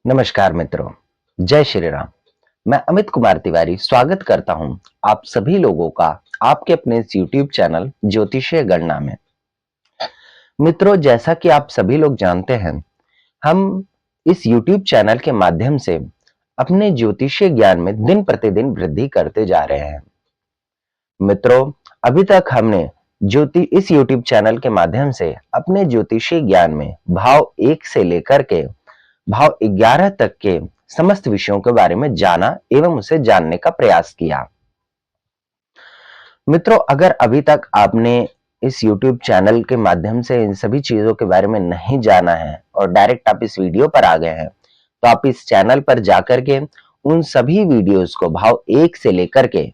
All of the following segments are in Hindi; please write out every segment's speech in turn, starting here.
नमस्कार मित्रों, जय श्री राम। मैं अमित कुमार तिवारी स्वागत करता हूं आप सभी लोगों का आपके अपने इस YouTube चैनल ज्योतिषीय गणना में। मित्रों, जैसा कि आप सभी लोग जानते हैं, हम इस YouTube चैनल के माध्यम से अपने ज्योतिषीय ज्ञान में दिन प्रतिदिन वृद्धि करते जा रहे हैं। मित्रों, अभी तक हमने इस YouTube चैनल के माध्यम से अपने ज्योतिषीय ज्ञान में भाव 1 से लेकर के भाव 11 तक के समस्त विषयों के बारे में जाना एवं उसे जानने का प्रयास किया। मित्रों, अगर अभी तक आपने इस YouTube चैनल के माध्यम से इन सभी चीजों के बारे में नहीं जाना है और डायरेक्ट आप इस वीडियो पर आ गए हैं, तो आप इस चैनल पर जाकर के उन सभी वीडियोस को भाव 1 से लेकर के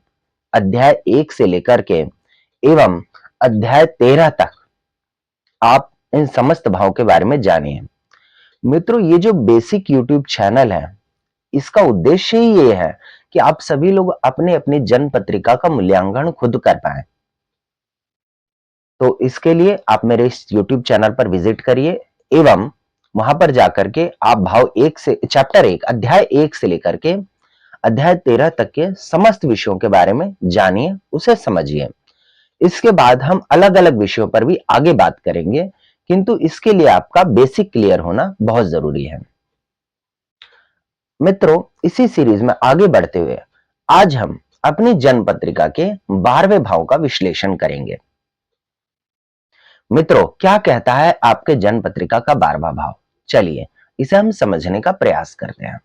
अध्याय 1 से लेकर के एवं अध्याय 13 तक आप इन समस्त भावों के बारे में जानिए। मित्रों, ये जो बेसिक YouTube चैनल है, इसका उद्देश्य ही ये है कि आप सभी लोग अपने अपनी जन्म पत्रिका का मूल्यांकन खुद कर पाए। तो इसके लिए आप मेरे इस YouTube चैनल पर विजिट करिए एवं वहां पर जाकर के आप भाव 1 से चैप्टर 1 अध्याय 1 से लेकर के अध्याय 13 तक के समस्त विषयों के बारे में जानिए, उसे समझिए। इसके बाद हम अलग अलग विषयों पर भी आगे बात करेंगे, किंतु इसके लिए आपका बेसिक क्लियर होना बहुत जरूरी है। मित्रों, इसी सीरीज में आगे बढ़ते हुए आज हम अपनी जन्म पत्रिका के 12वें भाव का विश्लेषण करेंगे। मित्रों, क्या कहता है आपके जन्म पत्रिका का 12वां भाव? चलिए इसे हम समझने का प्रयास करते हैं।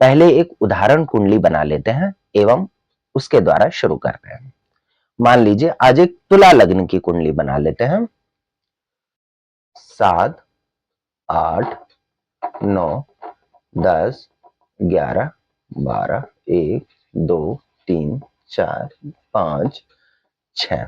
पहले एक उदाहरण कुंडली बना लेते हैं एवं उसके द्वारा शुरू करते हैं। मान लीजिए आज एक तुला लग्न की कुंडली बना लेते हैं। 7, 8, 9, 10, 11, 12, 1, 2, 3, 4, 5, 6।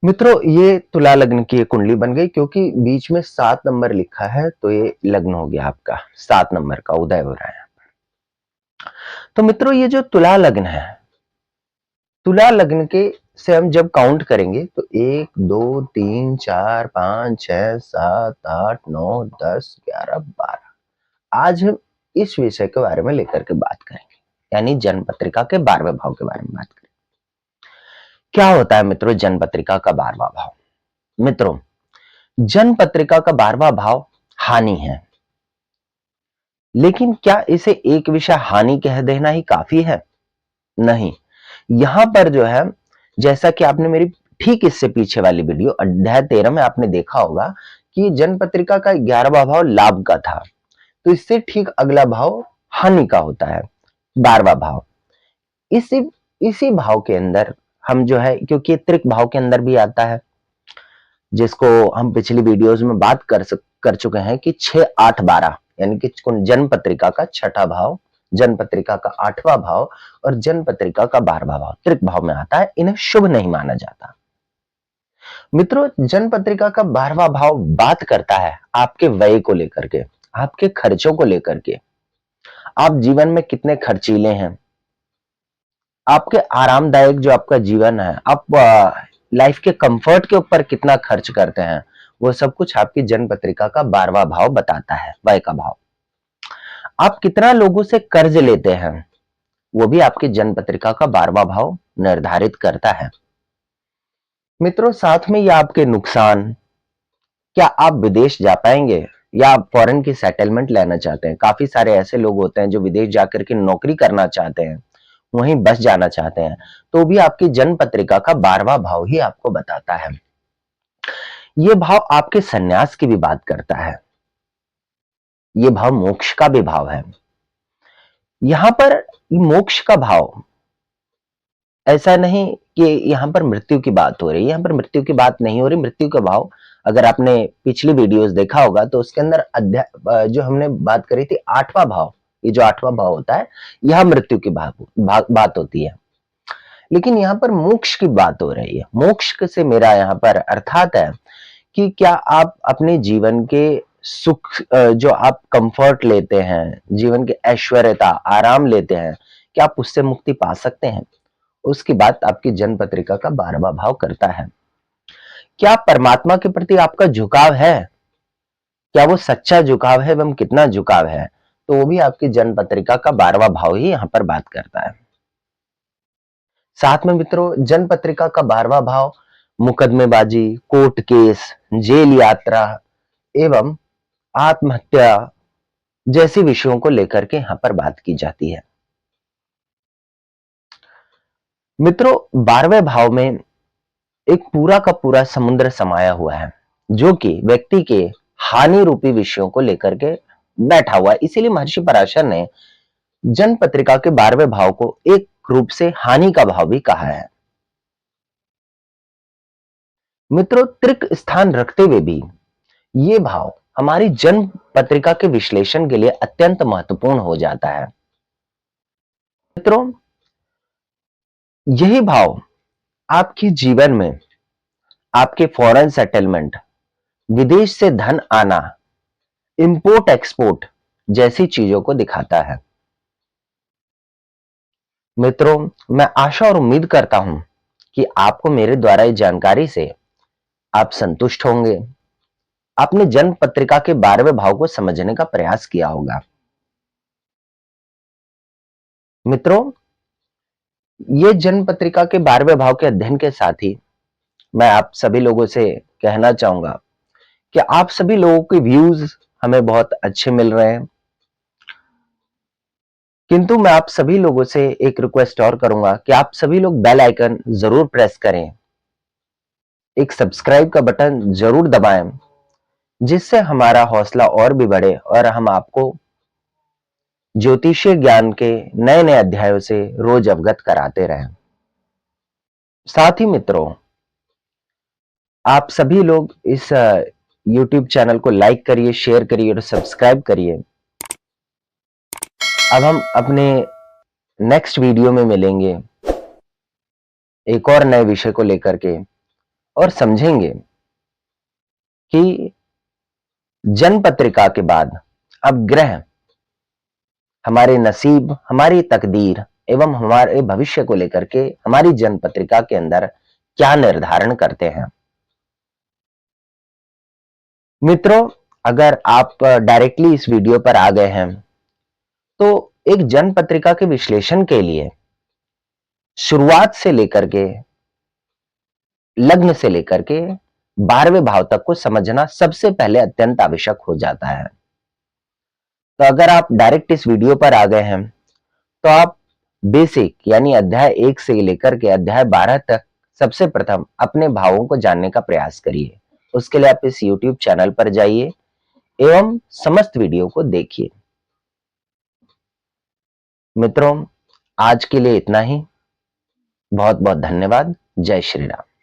मित्रों, ये तुला लग्न की एक कुंडली बन गई क्योंकि बीच में 7 नंबर लिखा है, तो ये लग्न हो गया आपका 7 नंबर का उदय हो रहा है। तो मित्रों, ये जो तुला लग्न है, तुला लग्न के से हम जब काउंट करेंगे तो 1, 2, 3, 4, 5, 6, 7, 8, 9, 10, 11, 12। आज हम इस विषय के बारे में लेकर के बात करेंगे, यानी जन्म पत्रिका के 12वें भाव के बारे में बात करेंगे। क्या होता है मित्रों जन्म पत्रिका का 12वां भाव? मित्रों, जन्म पत्रिका का 12वां भाव हानि है, लेकिन क्या इसे एक विषय हानि कह देना ही काफी है? नहीं। यहां पर जो है, जैसा कि आपने मेरी ठीक इससे पीछे वाली वीडियो अध्याय 13 में आपने देखा होगा कि जन्म पत्रिका का 11वां भाव लाभ का था, तो इससे ठीक अगला भाव हानि का होता है, 12वां भाव। इसी इसी भाव के अंदर हम जो है, क्योंकि त्रिक भाव के अंदर भी आता है, जिसको हम पिछली वीडियोस में बात कर चुके हैं कि 6, 8, 12 यानी कि जन्म पत्रिका का 6ठा भाव, जन्म पत्रिका का 8वां भाव और जन्म पत्रिका का 12वां भाव त्रिक भाव में आता है। इन्हें शुभ नहीं माना जाता। मित्रों, जन्म पत्रिका का 12वां भाव बात करता है आपके व्यय को लेकर के, आपके खर्चों को लेकर के। आप जीवन में कितने खर्चीले हैं, आपके आरामदायक जो आपका जीवन है, आप लाइफ के कंफर्ट के ऊपर कितना खर्च करते हैं, वो सब कुछ आपकी जन्म पत्रिका का 12वां भाव बताता है, व्यय का भाव। आप कितना लोगों से कर्ज लेते हैं, वो भी आपकी जन्म पत्रिका का 12वां भाव निर्धारित करता है। मित्रों, साथ में ये आपके नुकसान, क्या आप विदेश जा पाएंगे या आप फॉरेन की सेटलमेंट लेना चाहते हैं? काफी सारे ऐसे लोग होते हैं जो विदेश जाकर के नौकरी करना चाहते हैं, वहीं बस जाना चाहते हैं, तो भी आपकी जन्म पत्रिका का 12वां भाव ही आपको बताता है। ये भाव आपके सन्यास की भी बात करता है, ये भाव मोक्ष का भी भाव है। यहां पर मोक्ष का भाव, ऐसा नहीं कि यहां पर मृत्यु की बात हो रही है, यहां पर मृत्यु की बात नहीं हो रही। मृत्यु का भाव अगर आपने पिछली वीडियोस देखा होगा तो उसके अंदर अध्याय जो हमने बात करी थी 8वां भाव, ये जो 8वां भाव होता है, यह मृत्यु की बात होती है। लेकिन यहाँ पर मोक्ष की बात हो रही है। मोक्ष से मेरा यहाँ पर अर्थात है कि क्या आप अपने जीवन के सुख, जो आप कंफर्ट लेते हैं, जीवन के ऐश्वर्यता, आराम लेते हैं, क्या आप उससे मुक्ति पा सकते हैं? उसकी बात आपकी जन्म पत्रिका का 12वां भाव करता है। क्या परमात्मा के प्रति आपका झुकाव है? क्या वो सच्चा झुकाव है एवं कितना झुकाव है, तो वो भी आपकी जन्म पत्रिका का 12वां भाव ही यहां पर बात करता है। साथ में मित्रों, जन्म पत्रिका का 12वां भाव मुकदमेबाजी, कोर्ट केस, जेल यात्रा एवं आत्महत्या जैसे विषयों को लेकर के यहां पर बात की जाती है। मित्रों, 12वें भाव में एक पूरा का पूरा समुद्र समाया हुआ है, जो कि व्यक्ति के हानि रूपी विषयों को लेकर के बैठा हुआ है। इसीलिए महर्षि पराशर ने जन्म पत्रिका के 12वें भाव को एक रूप से हानि का भाव भी कहा है। मित्रों, त्रिक स्थान रखते हुए भी ये भाव हमारी जन्म पत्रिका के विश्लेषण के लिए अत्यंत महत्वपूर्ण हो जाता है। मित्रों, यही भाव आपके जीवन में आपके फॉरेन सेटलमेंट, विदेश से धन आना, इंपोर्ट एक्सपोर्ट जैसी चीजों को दिखाता है। मित्रों, मैं आशा और उम्मीद करता हूं कि आपको मेरे द्वारा इस जानकारी से आप संतुष्ट होंगे। आपने जन्म पत्रिका के 12वें भाव को समझने का प्रयास किया होगा। मित्रों, ये जन्म पत्रिका के 12वें भाव के अध्ययन के साथ ही मैं आप सभी लोगों से कहना चाहूंगा कि आप सभी लोगों के व्यूज हमें बहुत अच्छे मिल रहे हैं, किंतु मैं आप सभी लोगों से एक रिक्वेस्ट और करूंगा कि आप सभी लोग बेल आइकन जरूर प्रेस करें, एक सब्सक्राइब का बटन जरूर दबाएं, जिससे हमारा हौसला और भी बढ़े और हम आपको ज्योतिषीय ज्ञान के नए नए अध्यायों से रोज अवगत कराते रहें। साथ ही मित्रों, आप सभी लोग इस YouTube चैनल को लाइक करिए, शेयर करिए और सब्सक्राइब करिए। अब हम अपने नेक्स्ट वीडियो में मिलेंगे एक और नए विषय को लेकर के और समझेंगे कि जन्म पत्रिका के बाद अब ग्रह हमारे नसीब, हमारी तकदीर एवं हमारे भविष्य को लेकर के हमारी जन्म पत्रिका के अंदर क्या निर्धारण करते हैं। मित्रों, अगर आप डायरेक्टली इस वीडियो पर आ गए हैं तो एक जन्म पत्रिका के विश्लेषण के लिए शुरुआत से लेकर के लग्न से लेकर के 12वें भाव तक को समझना सबसे पहले अत्यंत आवश्यक हो जाता है। तो अगर आप डायरेक्ट इस वीडियो पर आ गए हैं तो आप बेसिक यानी अध्याय 1 से लेकर के अध्याय 12 तक सबसे प्रथम अपने भावों को जानने का प्रयास करिए। उसके लिए आप इस YouTube चैनल पर जाइए एवं समस्त वीडियो को देखिए। मित्रों, आज के लिए इतना ही। बहुत बहुत धन्यवाद। जय श्री राम।